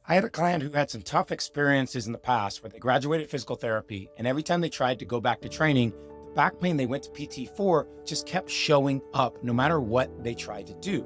I had a client who had some tough experiences in the past where they graduated physical therapy, and every time they tried to go back to training, the back pain they went to PT for just kept showing up no matter what they tried to do.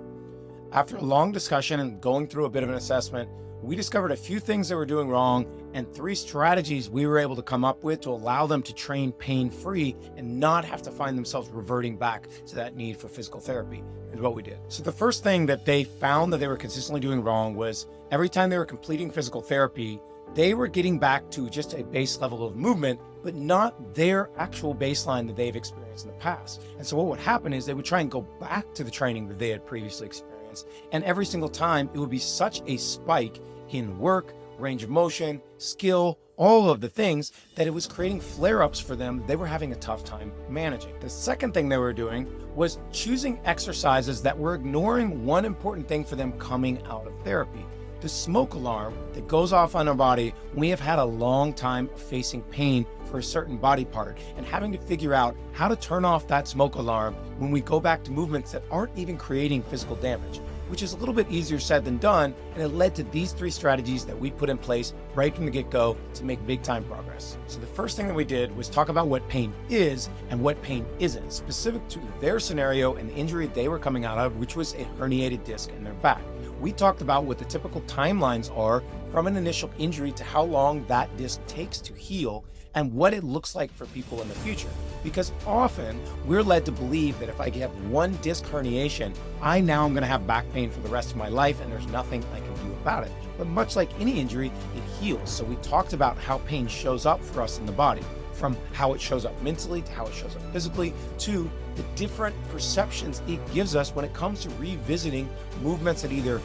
After a long discussion and going through a bit of an assessment, we discovered a few things they were doing wrong and three strategies we were able to come up with to allow them to train pain-free and not have to find themselves reverting back to that need for physical therapy. Is what we did. So the first thing that they found that they were consistently doing wrong was every time they were completing physical therapy, they were getting back to just a base level of movement, but not their actual baseline that they've experienced in the past. And so what would happen is they would try and go back to the training that they had previously experienced. And every single time it would be such a spike in work, range of motion, skill, all of the things that it was creating flare-ups for them that they were having a tough time managing. The second thing they were doing was choosing exercises that were ignoring one important thing for them coming out of therapy. The smoke alarm that goes off on our body when we have had a long time facing pain for a certain body part and having to figure out how to turn off that smoke alarm when we go back to movements that aren't even creating physical damage, which is a little bit easier said than done. And it led to these three strategies that we put in place right from the get-go to make big time progress. So the first thing that we did was talk about what pain is and what pain isn't, specific to their scenario and the injury they were coming out of, which was a herniated disc in their back. We talked about what the typical timelines are from an initial injury to how long that disc takes to heal and what it looks like for people in the future. Because often we're led to believe that if I get one disc herniation, I now am gonna have back pain for the rest of my life and there's nothing I can do about it. But much like any injury, it heals. So we talked about how pain shows up for us in the body, from how it shows up mentally to how it shows up physically to the different perceptions it gives us when it comes to revisiting movements that either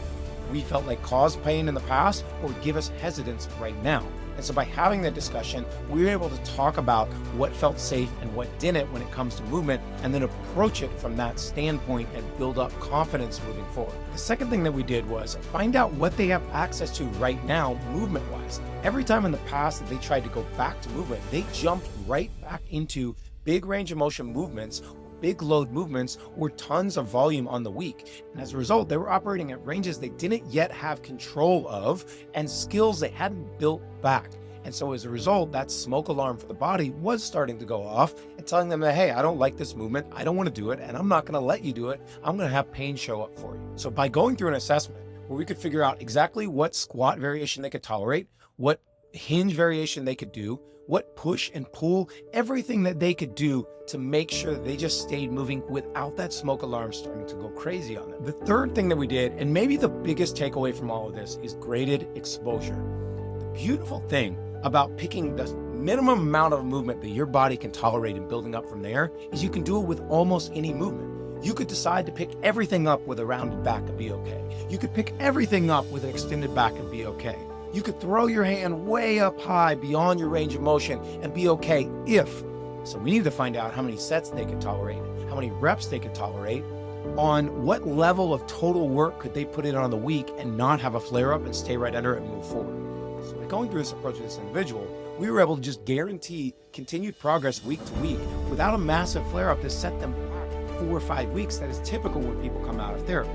we felt like caused pain in the past or give us hesitance right now. And so by having that discussion, we were able to talk about what felt safe and what didn't when it comes to movement, and then approach it from that standpoint and build up confidence moving forward. The second thing that we did was find out what they have access to right now, movement-wise. Every time in the past that they tried to go back to movement, they jumped right back into big range of motion movements, big load movements, or tons of volume on the week. And as a result, they were operating at ranges they didn't yet have control of and skills they hadn't built back. And so as a result, that smoke alarm for the body was starting to go off and telling them that, hey, I don't like this movement, I don't want to do it, and I'm not going to let you do it. I'm going to have pain show up for you. So by going through an assessment where we could figure out exactly what squat variation they could tolerate, what hinge variation they could do, what push and pull, everything that they could do to make sure that they just stayed moving without that smoke alarm starting to go crazy on them. The third thing that we did, and maybe the biggest takeaway from all of this, is graded exposure. The beautiful thing about picking the minimum amount of movement that your body can tolerate and building up from there is you can do it with almost any movement. You could decide to pick everything up with a rounded back and be okay. You could pick everything up with an extended back and be okay. You could throw your hand way up high beyond your range of motion and be okay if. So we need to find out how many sets they could tolerate, how many reps they could tolerate, on what level of total work could they put in on the week and not have a flare up and stay right under it and move forward. So by going through this approach with this individual, we were able to just guarantee continued progress week to week without a massive flare up to set them back 4 or 5 weeks. That is typical when people come out of therapy.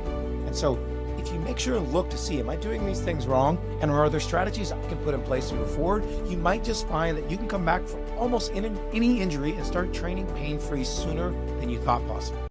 And so if you make sure and look to see, am I doing these things wrong? And are there strategies I can put in place to move forward? You might just find that you can come back from almost any injury and start training pain-free sooner than you thought possible.